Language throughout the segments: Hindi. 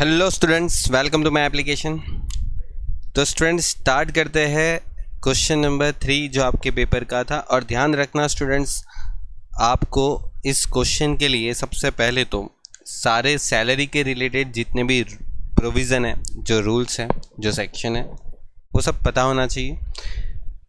Hello students, welcome to my application. तो स्टूडेंट्स स्टार्ट करते हैं क्वेश्चन नंबर 3 जो आपके पेपर का था। और ध्यान रखना स्टूडेंट्स, आपको इस क्वेश्चन के लिए सबसे पहले तो सारे सैलरी के रिलेटेड जितने भी प्रोविज़न है, जो रूल्स हैं, जो सेक्शन है, वो सब पता होना चाहिए।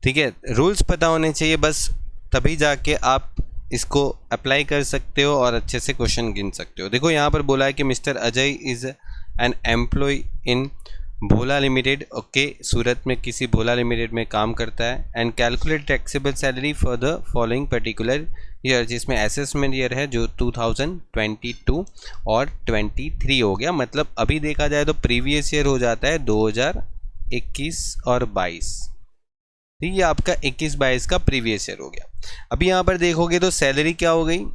ठीक है, रूल्स पता होने चाहिए, बस तभी जाके आप इसको अप्लाई कर सकते हो और अच्छे से क्वेश्चन गिन सकते हो। देखो यहाँ पर बोला है कि mister Ajay is an employ in Bhola limited. Okay, Surat में किसी भोला लिमिटेड में काम करता है। And calculate taxable salary for the following particular year, जिसमें असेसमेंट ईयर है जो 2022 और 23 हो गया। मतलब अभी देखा जाए तो प्रीवियस ईयर हो जाता है 2021 और 22। ठीक है, आपका 21-22 का प्रीवियस ईयर हो गया। अभी यहाँ पर देखोगे तो सैलरी क्या हो गई,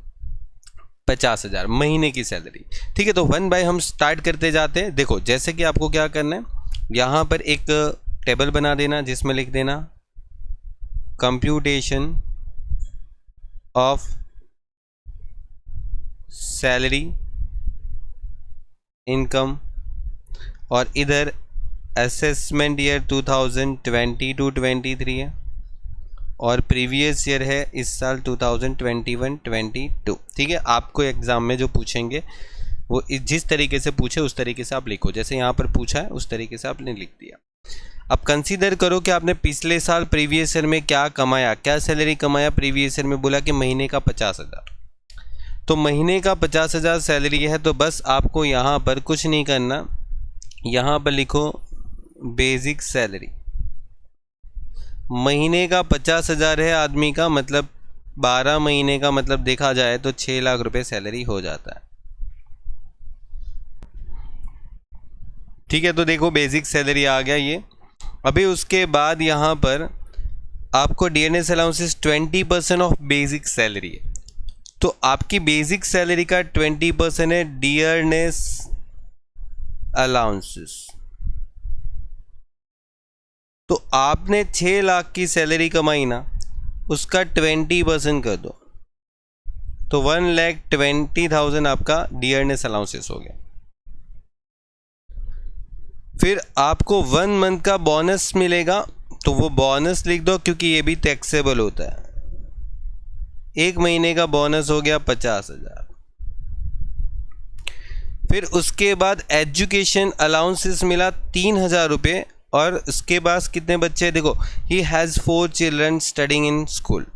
50,000 महीने की सैलरी। ठीक है, तो 1 बाय हम स्टार्ट करते जाते हैं। देखो जैसे कि आपको क्या करना है, यहाँ पर एक टेबल बना देना जिसमें लिख देना कंप्यूटेशन ऑफ सैलरी इनकम, और इधर असेसमेंट ईयर 2022-23 है और प्रीवियस ईयर है इस साल 2021-22। ठीक है, आपको एग्ज़ाम में जो पूछेंगे वो जिस तरीके से पूछे उस तरीके से आप लिखो। जैसे यहाँ पर पूछा है उस तरीके से आपने लिख दिया। अब कंसीडर करो कि आपने पिछले साल प्रीवियस ईयर में क्या कमाया, क्या सैलरी कमाया। प्रीवियस ईयर में बोला कि महीने का 50,000, तो महीने का 50,000 सैलरी है। तो बस आपको यहाँ पर कुछ नहीं करना, यहाँ पर लिखो बेसिक सैलरी। महीने का 50,000 है आदमी का, मतलब 12 महीने का, मतलब देखा जाए तो 6 लाख रुपए सैलरी हो जाता है। ठीक है, तो देखो बेसिक सैलरी आ गया ये। अभी उसके बाद यहाँ पर आपको DNS allowances 20% of basic salary है। तो आपकी बेसिक सैलरी का 20% है डीएनएस अलाउंसेस। तो आपने 6 लाख की सैलरी कमाई ना, उसका 20% कर दो, तो 1,20,000 आपका डीएनएस अलाउंसेस हो गया। फिर आपको 1 मंथ का बोनस मिलेगा, तो वो बोनस लिख दो क्योंकि ये भी टैक्सेबल होता है। 1 महीने का बोनस हो गया 50,000। फिर उसके बाद एजुकेशन अलाउंसेस मिला 3,000 रुपये। और उसके बाद कितने बच्चे, देखो he has 4 children studying in school.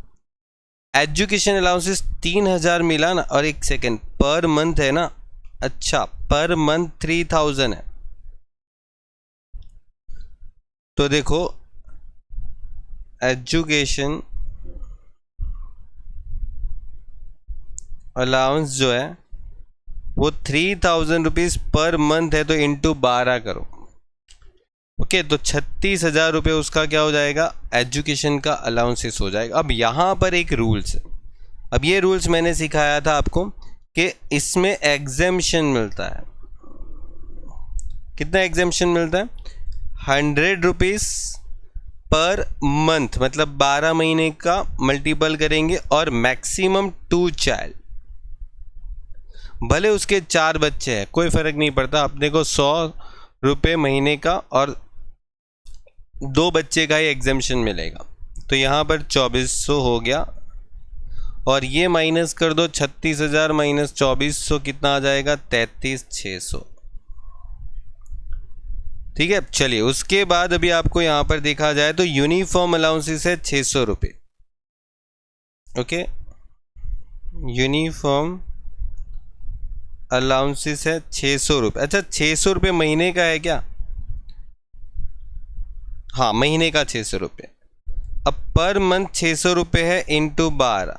Education allowances 3,000 मिला ना, और एक सेकेंड, पर मंथ है ना, अच्छा पर मंथ 3,000 है। तो देखो एजुकेशन अलाउंस जो है वो 3,000 रुपीज़ पर मंथ है, तो इंटू 12 करो। ओके, तो 36,000 रुपये उसका क्या हो जाएगा, एजुकेशन का अलाउंसेस हो जाएगा। अब यहाँ पर एक रूल्स है, अब ये रूल्स मैंने सिखाया था आपको कि इसमें एग्जेम्पशन मिलता है। कितना एग्जेम्पशन मिलता है, 100 रुपीज़ पर मंथ, मतलब 12 महीने का मल्टीपल करेंगे, और मैक्सिमम 2 चाइल्ड। भले उसके 4 बच्चे हैं, कोई फ़र्क नहीं पड़ता, अपने को 100 रुपये महीने का और 2 बच्चे का ही एग्जेम्पशन मिलेगा। तो यहाँ पर 2400 हो गया, और ये माइनस कर दो, 36,000 माइनस 2400 कितना आ जाएगा, 33,600। ठीक है, चलिए उसके बाद अभी आपको यहाँ पर देखा जाए तो यूनिफॉर्म अलाउंसेस है 600 रुपये। ओके, यूनिफॉर्म अलाउंसेस है 600 रुपये। अच्छा, 600 रुपये महीने का है क्या, हाँ महीने का 600 रुपये। अब पर मंथ 600 रुपये है इंटू 12,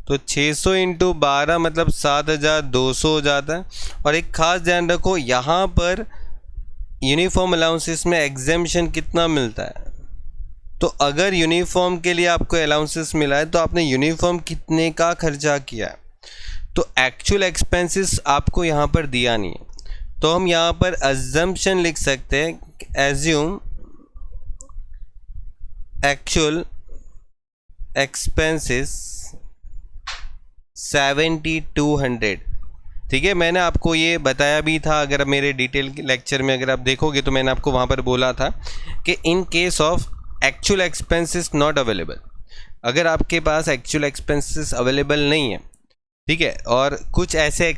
तो 600 इंटू 12 मतलब 7,200 हो जाता है। और एक खास ध्यान रखो, यहाँ पर यूनिफॉर्म अलाउंसेस में एग्जेम्पशन कितना मिलता है। तो अगर यूनिफॉर्म के लिए आपको अलाउंसेस मिला है तो आपने यूनिफॉर्म कितने का खर्चा किया है, तो एक्चुअल एक्सपेंसेस आपको यहाँ पर दिया नहीं है। तो हम यहाँ पर अजम्पशन लिख सकते हैं, एज्यूम एक्चुअल एक्सपेंसेस 7,200। ठीक है, मैंने आपको ये बताया भी था, अगर मेरे डिटेल लेक्चर में अगर आप देखोगे तो मैंने आपको वहाँ पर बोला था कि in case of actual expenses not available, अगर आपके पास एक्चुअल एक्सपेंसेस अवेलेबल नहीं है, ठीक है, और कुछ ऐसे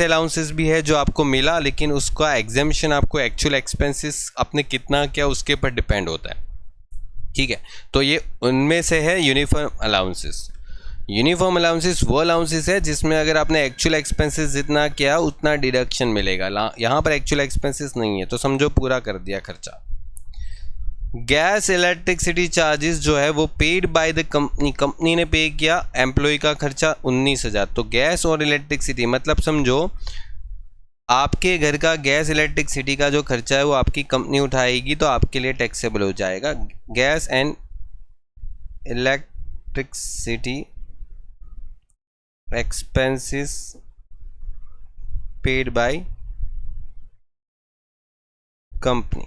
अलाउंसेस भी है जो आपको मिला लेकिन उसका एग्जेम्पशन आपको एक्चुअल एक्सपेंसेस आपने कितना किया उसके ऊपर डिपेंड होता है, ठीक है। तो ये उनमें से है यूनिफॉर्म अलाउंसेस। यूनिफॉर्म अलाउंसेस वो अलाउंसेस है जिसमें अगर आपने एक्चुअल एक्सपेंसेस जितना किया उतना डिडक्शन मिलेगा। यहाँ पर एक्चुअल एक्सपेंसेस नहीं है तो समझो पूरा कर दिया खर्चा। गैस इलेक्ट्रिसिटी चार्जेस जो है वो paid by the company, company ने पे किया एम्प्लॉय का खर्चा 19,000। तो गैस और इलेक्ट्रिसिटी मतलब समझो आपके घर का गैस इलेक्ट्रिसिटी का जो खर्चा है वो आपकी कंपनी उठाएगी तो आपके लिए टैक्सेबल हो जाएगा। Gas and electricity expenses paid by company.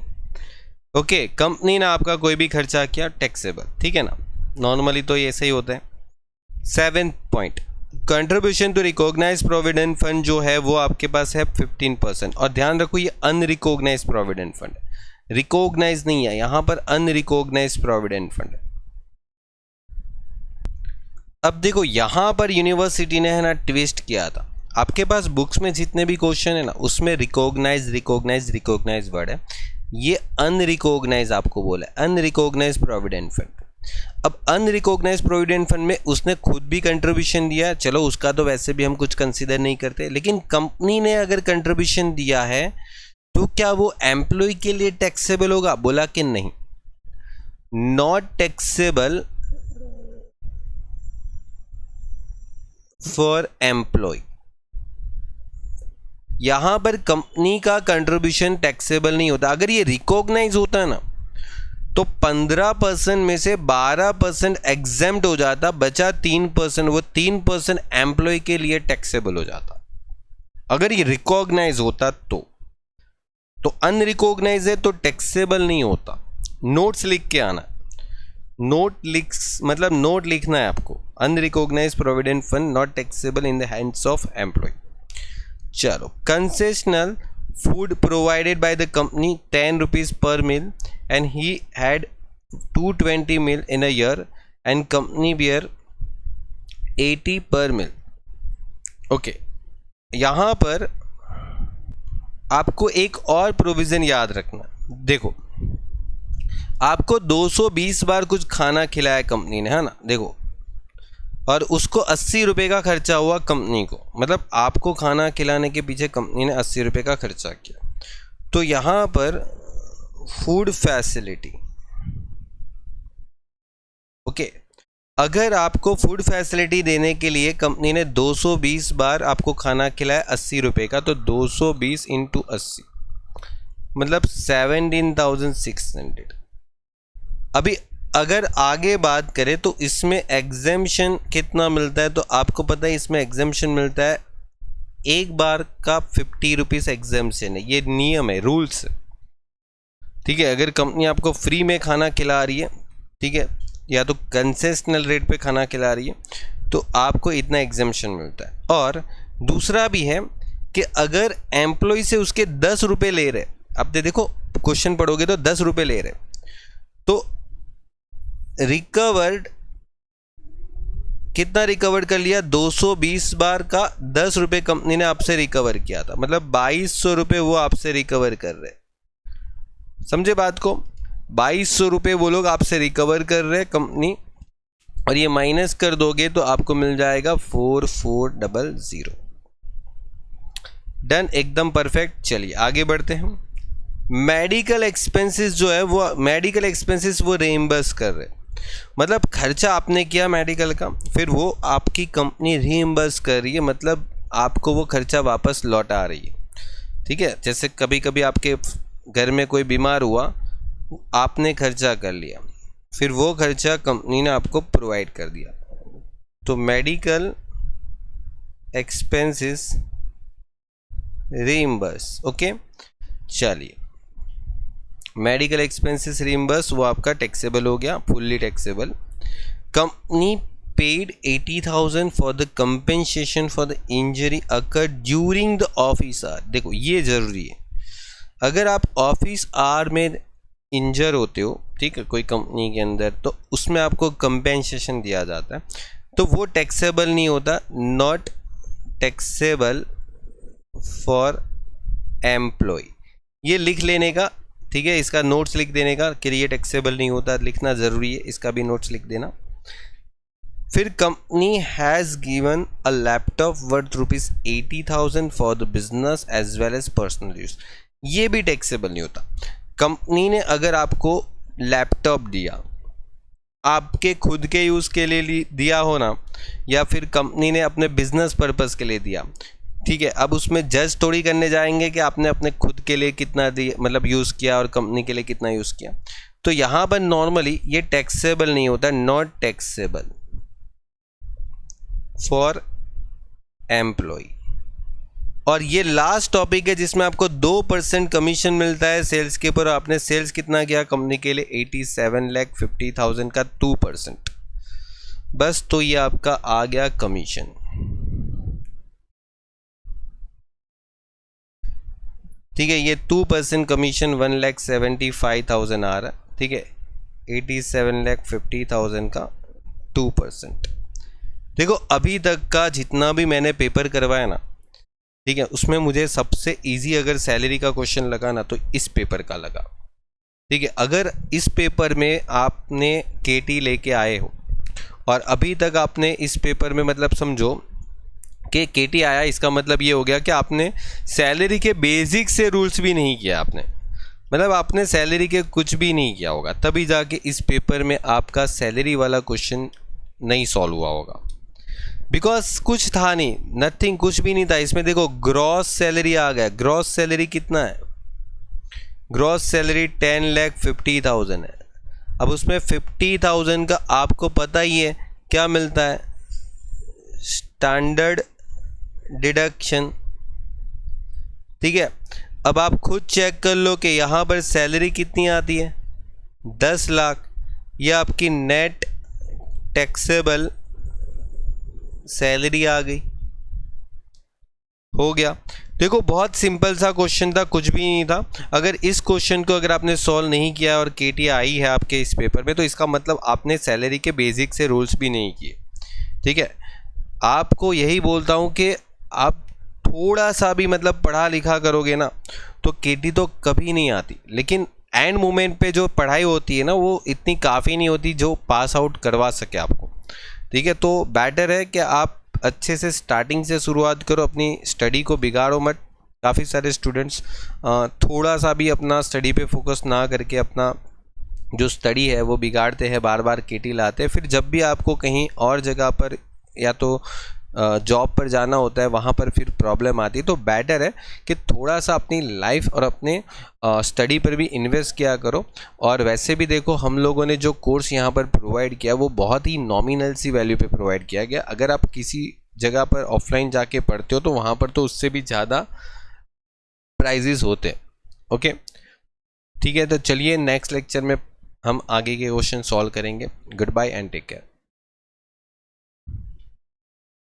Okay, company ने आपका कोई भी खर्चा किया टैक्सेबल, ठीक है ना, नॉर्मली तो ये सही होता है। 7th point, contribution to recognise provident fund जो है वो आपके पास है 15%। और ध्यान रखो ये अनरिकॉग्नाइज प्रोविडेंट फंड, रिकॉग्नाइज नहीं है यहाँ पर, अनरिकॉग्नाइज प्रोविडेंट फंड। अब देखो यहाँ पर यूनिवर्सिटी ने है ना ट्विस्ट किया था, आपके पास बुक्स में जितने भी क्वेश्चन है ना उसमें रिकॉग्नाइज रिकॉग्नाइज रिकॉग्नाइज वर्ड है, ये अनरिकॉग्नाइज आपको बोला है, अनरिकॉग्नाइज प्रोविडेंट फंड। अब अनरिकॉग्नाइज प्रोविडेंट फंड में उसने खुद भी कंट्रीब्यूशन दिया, चलो उसका तो वैसे भी हम कुछ कंसीडर नहीं करते, लेकिन कंपनी ने अगर कंट्रीब्यूशन दिया है तो क्या वो एम्प्लॉय के लिए टैक्सेबल होगा? बोला कि नहीं, नॉट टैक्सेबल फॉर एम्प्लॉय। यहां पर कंपनी का कंट्रीब्यूशन टैक्सेबल नहीं होता। अगर ये रिकॉग्नाइज होता है ना तो 15% में से 12% एग्जेम्प्ट हो जाता, बचा 3%, वो 3% एम्प्लॉय के लिए टैक्सेबल हो जाता अगर ये रिकॉग्नाइज होता तो अनरिकॉग्नाइज है तो टैक्सेबल नहीं होता। नोट्स लिख के आना, मतलब नोट लिखना है आपको, unrecognised provident fund not taxable in the hands of employ. चलो, concessional food provided by the company 10 rupees per meal and he had 220 meal in a year and company bear 80 per meal. Okay, यहां पर आपको एक और प्रोविजन याद रखना, देखो आपको 220 बार कुछ खाना खिलाया कंपनी ने, है ना, देखो, और उसको 80 रुपये का खर्चा हुआ कंपनी को, मतलब आपको खाना खिलाने के पीछे कंपनी ने 80 रुपये का खर्चा किया। तो यहाँ पर फूड फैसिलिटी, ओके, अगर आपको फूड फैसिलिटी देने के लिए कंपनी ने 220 बार आपको खाना खिलाया 80 रुपये का, तो 220 इंटू 80 मतलब 17,600। अभी अगर आगे बात करें तो इसमें एग्जेम्पशन कितना मिलता है, तो आपको पता है इसमें एग्जेम्पशन मिलता है एक बार का 50 रुपीज़ एग्जेम्पशन है, ये नियम है, रूल्स है, ठीक है। अगर कंपनी आपको फ्री में खाना खिला रही है, ठीक है, या तो कंसेशनल रेट पे खाना खिला रही है तो आपको इतना एग्जेम्पशन मिलता है। और दूसरा भी है कि अगर एम्प्लॉय से उसके 10 रुपये ले रहे, अब देखो क्वेश्चन पढ़ोगे तो 10 रुपये ले रहे, तो रिकवर्ड कितना रिकवर कर लिया, 220 बार का 10 रुपये कंपनी ने आपसे रिकवर किया था, मतलब 2200 रुपये वो आपसे रिकवर कर रहे, समझे बात को, 2200 रुपये वो लोग आपसे रिकवर कर रहे कंपनी, और ये माइनस कर दोगे तो आपको मिल जाएगा 4400। डन, एकदम परफेक्ट। चलिए आगे बढ़ते हैं। मेडिकल एक्सपेंसेस जो है वो मेडिकल एक्सपेंसेस वो रीइंबर्स कर रहे, मतलब खर्चा आपने किया मेडिकल का, फिर वो आपकी कंपनी रीइंबर्स कर रही है, मतलब आपको वो खर्चा वापस लौटा रही है, ठीक है। जैसे कभी कभी आपके घर में कोई बीमार हुआ, आपने खर्चा कर लिया, फिर वो खर्चा कंपनी ने आपको प्रोवाइड कर दिया, तो मेडिकल एक्सपेंसेस रीइंबर्स। ओके, चलिए, मेडिकल एक्सपेंसेस रीइंबर्स वो आपका टैक्सेबल हो गया, fully taxable. Company paid 80,000 for the compensation for the injury occur during the office hour. देखो ये ज़रूरी है, अगर आप ऑफिस आवर में इंजर होते हो, ठीक है, कोई कंपनी के अंदर, तो उसमें आपको कंपेंसेशन दिया जाता है, तो वो टैक्सेबल नहीं होता, नॉट टैक्सेबल फॉर एम्प्लॉय। ये लिख लेने का, ठीक है, इसका नोट्स लिख देने का कि ये टैक्सेबल नहीं होता, लिखना ज़रूरी है, इसका भी नोट्स लिख देना। फिर company has given a laptop worth ₹80,000 for the business as well as personal use. ये भी टैक्सेबल नहीं होता। कंपनी ने अगर आपको लैपटॉप दिया, आपके खुद के यूज़ के लिए दिया हो ना, या फिर कंपनी ने अपने बिजनेस पर्पस के लिए दिया, ठीक है, अब उसमें जज थोड़ी करने जाएंगे कि आपने अपने खुद के लिए कितना दिया, मतलब यूज़ किया, और कंपनी के लिए कितना यूज़ किया। तो यहाँ पर नॉर्मली ये टैक्सेबल नहीं होता, नॉट टैक्सेबल फॉर एम्प्लॉय। और ये लास्ट टॉपिक है जिसमें आपको 2% कमीशन मिलता है सेल्स के ऊपर। आपने सेल्स कितना किया कंपनी के लिए, 87,50,000 का 2%, बस, तो ये आपका आ गया कमीशन। ठीक है, ये 2% कमीशन 1,75,000 आ रहा है, ठीक है, 87,50,000 का 2%। देखो अभी तक का जितना भी मैंने पेपर करवाया ना, ठीक है, उसमें मुझे सबसे इजी अगर सैलरी का क्वेश्चन लगा ना, तो इस पेपर का लगा। ठीक है, अगर इस पेपर में आपने केटी लेके आए हो और अभी तक आपने इस पेपर में, मतलब समझो कि केटी आया, इसका मतलब ये हो गया कि आपने सैलरी के बेसिक से रूल्स भी नहीं किया, आपने मतलब आपने सैलरी के कुछ भी नहीं किया होगा, तभी जाके इस पेपर में आपका सैलरी वाला क्वेश्चन नहीं सॉल्व हुआ होगा। बिकॉज कुछ था नहीं, नथिंग, कुछ भी नहीं था इसमें। देखो ग्रॉस सैलरी आ गया, ग्रॉस सैलरी कितना है, ग्रॉस सैलरी 10,50,000 है। अब उसमें 50,000 का आपको पता ही है क्या मिलता है, स्टैंडर्ड डिडक्शन। ठीक है, अब आप खुद चेक कर लो कि यहाँ पर सैलरी कितनी आती है, 10 लाख। ये आपकी नेट टैक्सेबल सैलरी आ गई, हो गया। देखो बहुत सिंपल सा क्वेश्चन था, कुछ भी नहीं था। अगर इस क्वेश्चन को अगर आपने सॉल्व नहीं किया और केटी आई है आपके इस पेपर में, तो इसका मतलब आपने सैलरी के बेसिक से रूल्स भी नहीं किए। ठीक है, आपको यही बोलता हूँ कि आप थोड़ा सा भी मतलब पढ़ा लिखा करोगे ना, तो केटी तो कभी नहीं आती, लेकिन एंड मोमेंट पे जो पढ़ाई होती है ना, वो इतनी काफ़ी नहीं होती जो पास आउट करवा सके आपको। ठीक है, तो बेटर है कि आप अच्छे से स्टार्टिंग से शुरुआत करो, अपनी स्टडी को बिगाड़ो मत। काफ़ी सारे स्टूडेंट्स थोड़ा सा भी अपना स्टडी पे फोकस ना करके अपना जो स्टडी है वो बिगाड़ते हैं, बार बार केटी लाते हैं। फिर जब भी आपको कहीं और जगह पर या तो जॉब पर जाना होता है, वहाँ पर फिर प्रॉब्लम आती है। तो बेटर है कि थोड़ा सा अपनी लाइफ और अपने स्टडी पर भी इन्वेस्ट किया करो। और वैसे भी देखो हम लोगों ने जो कोर्स यहाँ पर प्रोवाइड किया वो बहुत ही नॉमिनल सी वैल्यू पे प्रोवाइड किया गया। अगर आप किसी जगह पर ऑफलाइन जाके पढ़ते हो तो वहाँ पर तो उससे भी ज़्यादा प्राइजेस होते हैं। ओके, ठीक है, तो चलिए नेक्स्ट लेक्चर में हम आगे के क्वेश्चन सॉल्व करेंगे। Good bye and take care.